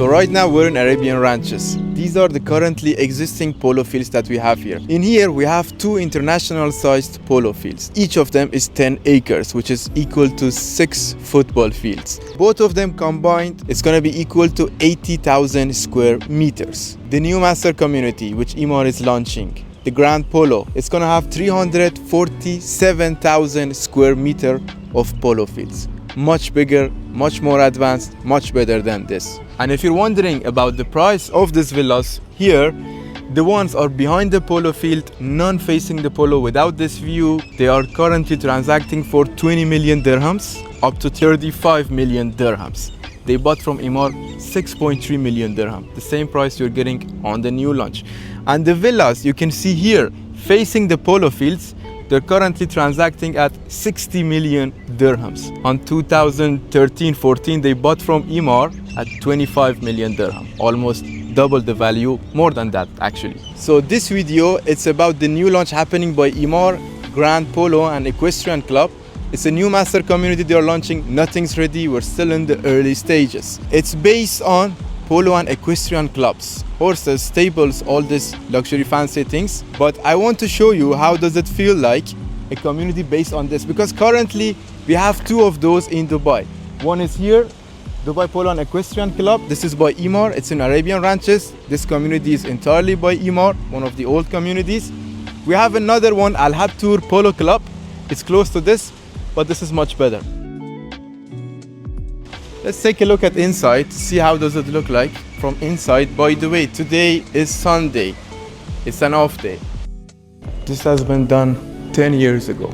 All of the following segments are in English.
So right now we're in Arabian Ranches. These are the currently existing polo fields that we have here. In here we have two international sized polo fields. Each of them is 10 acres, which is equal to 6 football fields. Both of them combined is going to be equal to 80,000 square meters. The new master community which Emaar is launching, the Grand Polo, it's going to have 347,000 square meter of polo fields. Much bigger, much more advanced, much better than this. And if you're wondering about the price of these villas, here the ones are behind the polo field, none facing the polo without this view. They are currently transacting for 20 million dirhams up to 35 million dirhams. They bought from Emaar 6.3 million dirham, the same price you're getting on the new launch. And the villas you can see here facing the polo fields, they're currently transacting at 60 million dirhams. On 2013-14, they bought from Emaar at 25 million dirham, almost double the value, more than that actually. So this video, it's about the new launch happening by Emaar, Grand Polo and Equestrian Club. It's a new master community they are launching. Nothing's ready, we're still in the early stages. It's based on polo and equestrian clubs, horses, stables, all this luxury fancy things. But I want to show you how does it feel like a community based on this, because currently we have two of those in Dubai. One is here, Dubai Polo and Equestrian Club. This is by Emaar, it's in Arabian Ranches. This community is entirely by Emaar, one of the old communities. We have another one, Al Habtour Polo Club. It's close to this, but this is much better. Let's take a look at inside, see how does it look like from inside. By the way, today is Sunday. It's an off day. This has been done 10 years ago.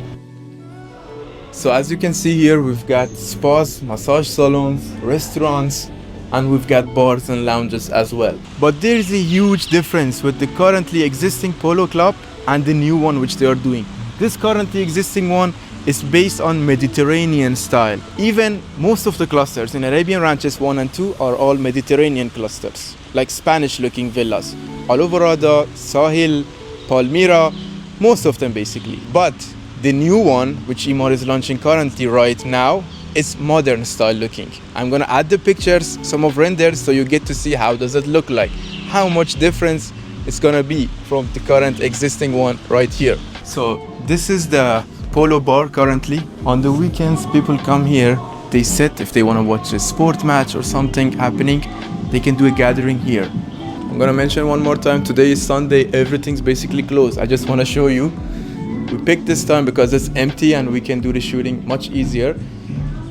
So as you can see here, we've got spas, massage salons, restaurants, and we've got bars and lounges as well. But there's a huge difference with the currently existing polo club and the new one which they are doing. This currently existing one is based on Mediterranean style. Even most of the clusters in Arabian Ranches 1 and 2 are all Mediterranean clusters, like Spanish looking villas. Alvarado, Sahil, Palmyra, most of them basically. But the new one, which Emaar is launching currently right now, is modern style looking. I'm gonna add the pictures, some of renders, so you get to see how does it look like, how much difference it's gonna be from the current existing one right here. So this is the polo bar currently. On the weekends, people come here, they sit. If they want to watch a sport match or something happening, they can do a gathering here. I'm gonna mention one more time, today is Sunday, everything's basically closed. I just want to show you. We picked this time because it's empty and we can do the shooting much easier.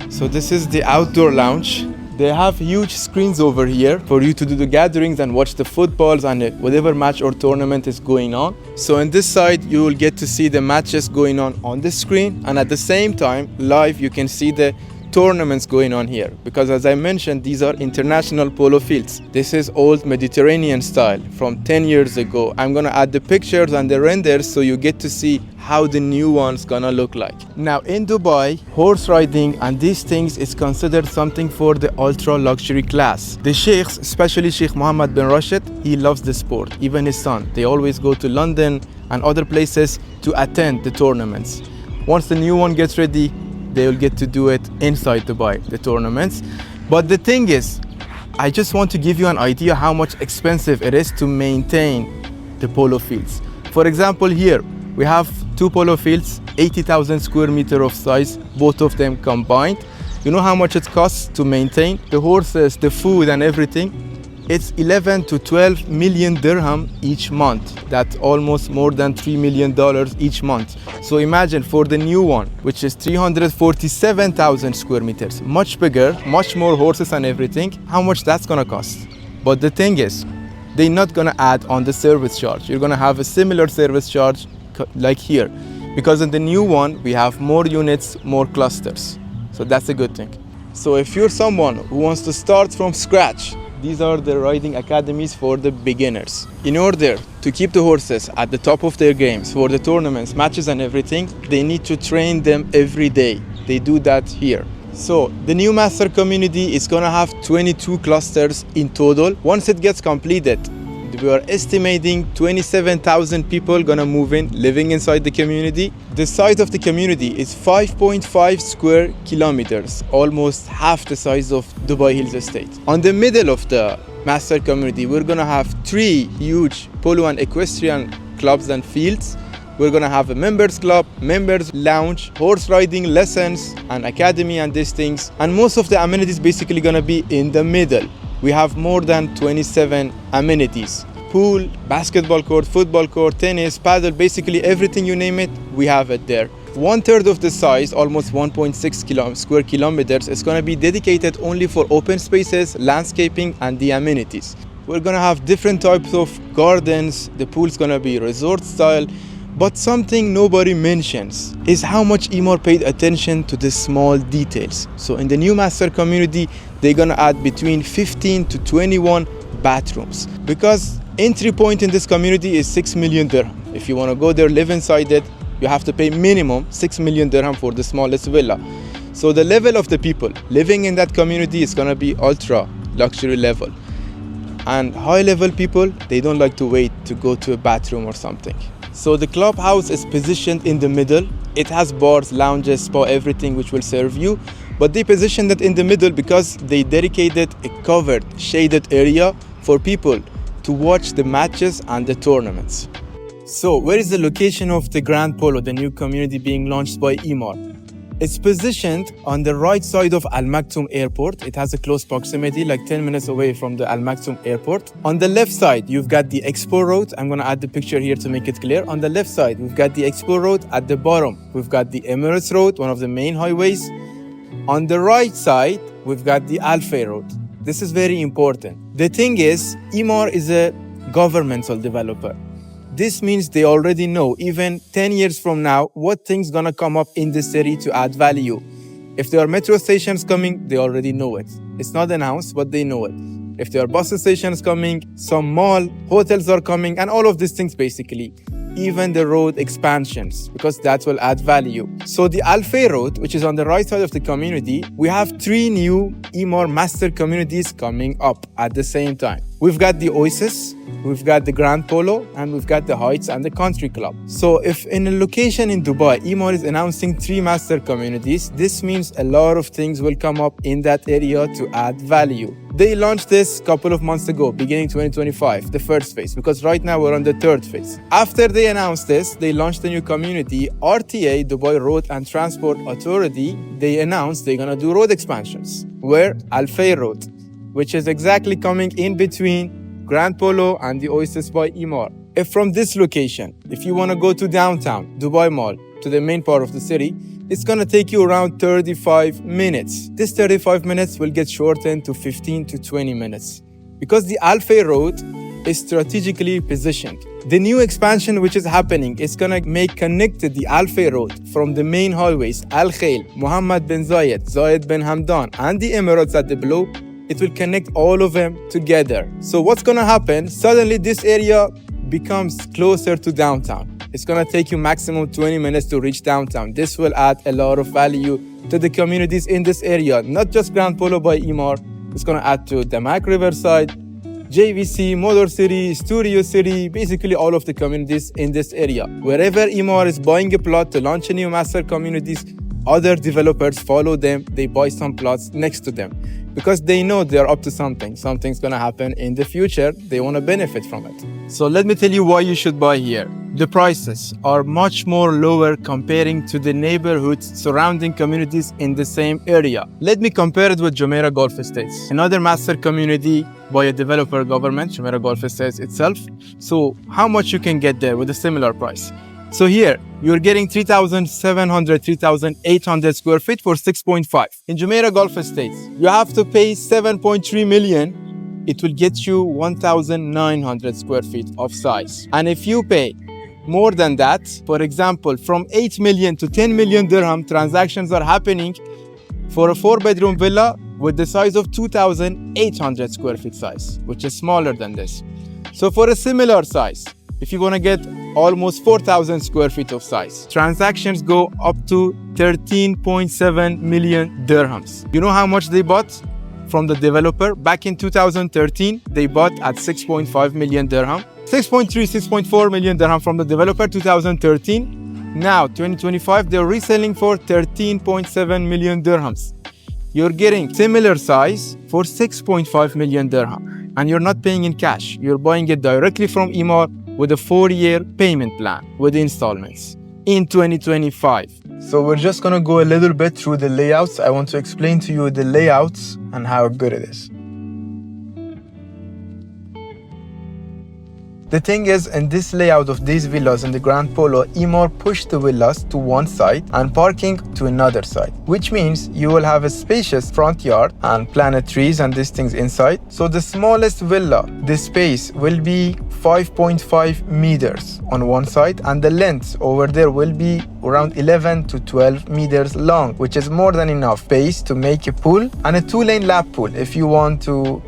So this is the outdoor lounge. They have huge screens over here for you to do the gatherings and watch the footballs and whatever match or tournament is going on. So on this side, you will get to see the matches going on the screen, and at the same time, live, you can see the tournaments going on here, because as I mentioned, these are international polo fields. This is old Mediterranean style from 10 years ago. I'm gonna add the pictures and the renders so you get to see how the new one's gonna look like. Now in Dubai, horse riding and these things is considered something for the ultra luxury class. The sheikhs, especially Sheikh Mohammed bin Rashid, he loves the sport, even his son. They always go to London and other places to attend the tournaments. Once the new one gets ready, they will get to do it inside Dubai, the tournaments. But the thing is, I just want to give you an idea how much expensive it is to maintain the polo fields. For example, here we have two polo fields, 80,000 square meter of size, both of them combined. You know how much it costs to maintain the horses, the food and everything? It's 11 to 12 million dirham each month. That's almost more than $3 million each month. So imagine for the new one, which is 347,000 square meters, much bigger, much more horses and everything, how much that's gonna cost. But the thing is, they're not gonna add on the service charge. You're gonna have a similar service charge like here, because in the new one, we have more units, more clusters. So that's a good thing. So if you're someone who wants to start from scratch, these are the riding academies for the beginners. In order to keep the horses at the top of their games for the tournaments, matches and everything, they need to train them every day. They do that here. So the new master community is gonna have 22 clusters in total. Once it gets completed, We are estimating 27,000 people gonna move in, living inside the community. The size of the community is 5.5 square kilometers, almost half the size of Dubai Hills Estate. On the middle of the master community, we're gonna have 3 huge polo and equestrian clubs and fields. We're gonna have a members club, members lounge, horse riding lessons, an academy and these things. And most of the amenities basically gonna be in the middle. We have more than 27 amenities. Pool, basketball court, football court, tennis, paddle, basically everything you name it, we have it there. 1/3 of the size, almost 1.6 square kilometers, is gonna be dedicated only for open spaces, landscaping, and the amenities. We're gonna have different types of gardens. The pool's gonna be resort style. But something nobody mentions is how much Emaar paid attention to the small details. So in the new master community, they're gonna add between 15 to 21 bathrooms. Because entry point in this community is 6 million dirham. If you wanna go there, live inside it, you have to pay minimum 6 million dirham for the smallest villa. So the level of the people living in that community is gonna be ultra luxury level. And high level people, they don't like to wait to go to a bathroom or something. So the clubhouse is positioned in the middle. It has bars, lounges, spa, everything which will serve you. But they positioned it in the middle because they dedicated a covered, shaded area for people to watch the matches and the tournaments. So where is the location of the Grand Polo, the new community being launched by Emaar? It's positioned on the right side of Al Maktoum Airport. It has a close proximity, like 10 minutes away from the Al Maktoum Airport. On the left side, you've got the Expo Road. I'm gonna add the picture here to make it clear. On the left side, we've got the Expo Road. At the bottom, we've got the Emirates Road, one of the main highways. On the right side, we've got the Al Fay Road. This is very important. The thing is, Emaar is a governmental developer. This means they already know, even 10 years from now, what things gonna come up in the city to add value. If there are metro stations coming, they already know it. It's not announced, but they know it. If there are bus stations coming, some mall, hotels are coming, and all of these things basically. Even the road expansions, because that will add value. So the Al Fay Road, which is on the right side of the community, we have 3 new Emaar master communities coming up at the same time. We've got the Oasis, we've got the Grand Polo, and we've got the Heights and the Country Club. So if in a location in Dubai, Emaar is announcing 3 master communities, this means a lot of things will come up in that area to add value. They launched this a couple of months ago, beginning 2025, the first phase, because right now we're on the 3rd phase. After they announced this, they launched a new community, RTA, Dubai Road and Transport Authority. They announced they're gonna do road expansions, where Al Fay Road, which is exactly coming in between Grand Polo and the Oasis by Emaar. If from this location, if you wanna go to downtown, Dubai Mall, to the main part of the city, it's gonna take you around 35 minutes. This 35 minutes will get shortened to 15 to 20 minutes because the Al Fay Road is strategically positioned. The new expansion which is happening is gonna make connected the Al Fay Road from the main highways Al Khail, Mohammed bin Zayed, Zayed bin Hamdan, and the Emirates at the below. It will connect all of them together. So what's gonna happen? Suddenly this area becomes closer to downtown. It's gonna take you maximum 20 minutes to reach downtown. This will add a lot of value to the communities in this area, not just Grand Polo by Emaar. It's gonna add to Damak Riverside, JVC, Motor City, Studio City, basically all of the communities in this area. Wherever Emaar is buying a plot to launch a new master communities, other developers follow them, they buy some plots next to them. Because they know they're up to something. Something's gonna happen in the future. They wanna benefit from it. So let me tell you why you should buy here. The prices are much more lower comparing to the neighborhoods surrounding communities in the same area. Let me compare it with Jumeirah Golf Estates, another master community by a developer government, Jumeirah Golf Estates itself. So how much you can get there with a similar price? So here, you're getting 3,700, 3,800 square feet for 6.5. In Jumeirah Golf Estates, you have to pay 7.3 million. It will get you 1,900 square feet of size. And if you pay more than that, for example, from 8 million to 10 million dirham, transactions are happening for a 4-bedroom villa with the size of 2,800 square feet size, which is smaller than this. So for a similar size, if you want to get almost 4,000 square feet of size, transactions go up to 13.7 million dirhams. You know how much they bought? from the developer. Back in 2013, they bought at 6.5 million dirham. 6.3, 6.4 million dirham from the developer, 2013. Now, 2025, they're reselling for 13.7 million dirhams. You're getting similar size for 6.5 million dirham. And you're not paying in cash. You're buying it directly from Emaar with a 4-year payment plan with installments in 2025. So we're just gonna go a little bit through the layouts. I want to explain to you the layouts and how good it is. The thing is, in this layout of these villas in the Grand Polo, Emaar pushed the villas to one side and parking to another side, which means you will have a spacious front yard and planted trees and these things inside. So the smallest villa, the space will be 5.5 meters on one side, and the length over there will be around 11 to 12 meters long, which is more than enough space to make a pool and a 2-lane lap pool if you want to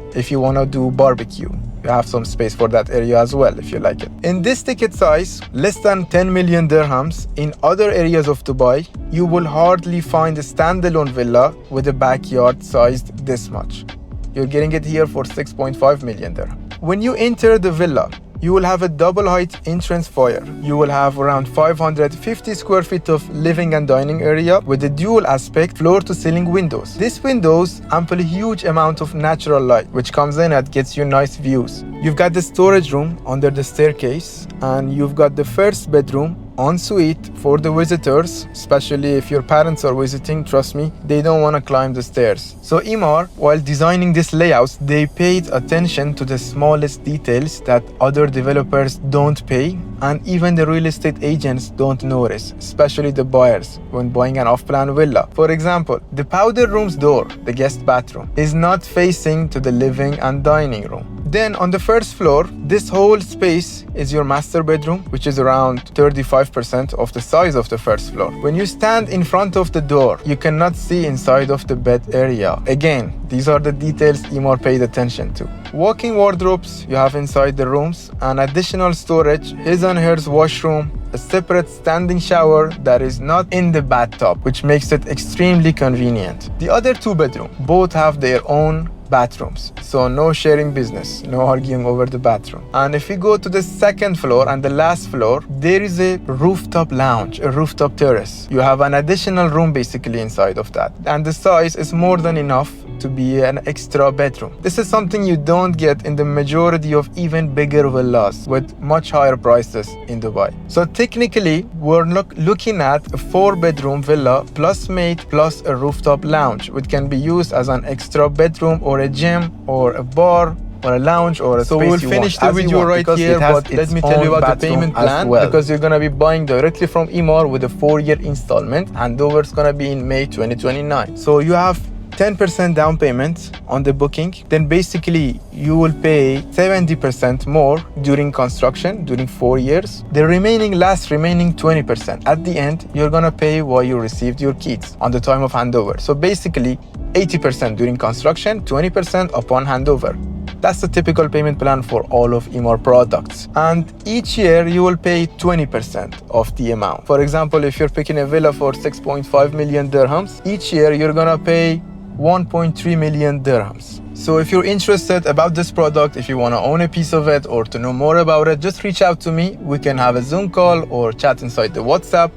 do barbecue. You have some space for that area as well if you like it. In this ticket size, less than 10 million dirhams, in other areas of Dubai, you will hardly find a standalone villa with a backyard sized this much. You're getting it here for 6.5 million dirham. When you enter the villa, you will have a double height entrance foyer. You will have around 550 square feet of living and dining area with a dual aspect floor to ceiling windows. These windows ample a huge amount of natural light which comes in and gets you nice views. You've got the storage room under the staircase, and you've got the first bedroom ensuite for the visitors, especially if your parents are visiting. Trust me, they don't want to climb the stairs. So Emaar, while designing these layouts, they paid attention to the smallest details that other developers don't pay, and even the real estate agents don't notice, especially the buyers when buying an off-plan villa. For example, the powder room's door, the guest bathroom, is not facing to the living and dining room. Then on the first floor, this whole space is your master bedroom, which is around 35% of the size of the first floor. When you stand in front of the door, you cannot see inside of the bed area. Again, these are the details Emaar paid attention to. Walk-in wardrobes you have inside the rooms, and additional storage, his and hers washroom, a separate standing shower that is not in the bathtub, which makes it extremely convenient. The other two bedrooms both have their own bathrooms, so no sharing business, no arguing over the bathroom. And if we go to the second floor and the last floor, there is a rooftop lounge, a rooftop terrace. You have an additional room basically inside of that, and the size is more than enough to be an extra bedroom. This is something you don't get in the majority of even bigger villas with much higher prices in Dubai. So technically, we're looking at a 4-bedroom villa plus maid plus a rooftop lounge, which can be used as an extra bedroom or a gym or a bar or a lounge or a space you want. So we'll finish the video right here, but let me tell you about the payment plan, because you're gonna be buying directly from Emaar with a 4-year installment. Handover is gonna be in May 2029. So you have 10% down payment on the booking, then basically you will pay 70% more during construction, during 4 years. The remaining 20%. At the end, you're gonna pay while you received your keys on the time of handover. So basically 80% during construction, 20% upon handover. That's the typical payment plan for all of Emaar products. And each year you will pay 20% of the amount. For example, if you're picking a villa for 6.5 million dirhams, each year you're gonna pay 1.3 million dirhams. So if you're interested about this product, if you want to own a piece of it or to know more about it, just reach out to me. We can have a Zoom call or chat inside the WhatsApp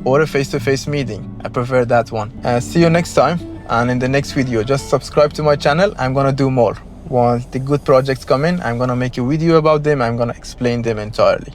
or a face-to-face meeting. I prefer that one. See you next time, and in the next video, just subscribe to my channel. I'm gonna do more. Once the good projects come in, I'm gonna make a video about them. I'm gonna explain them entirely.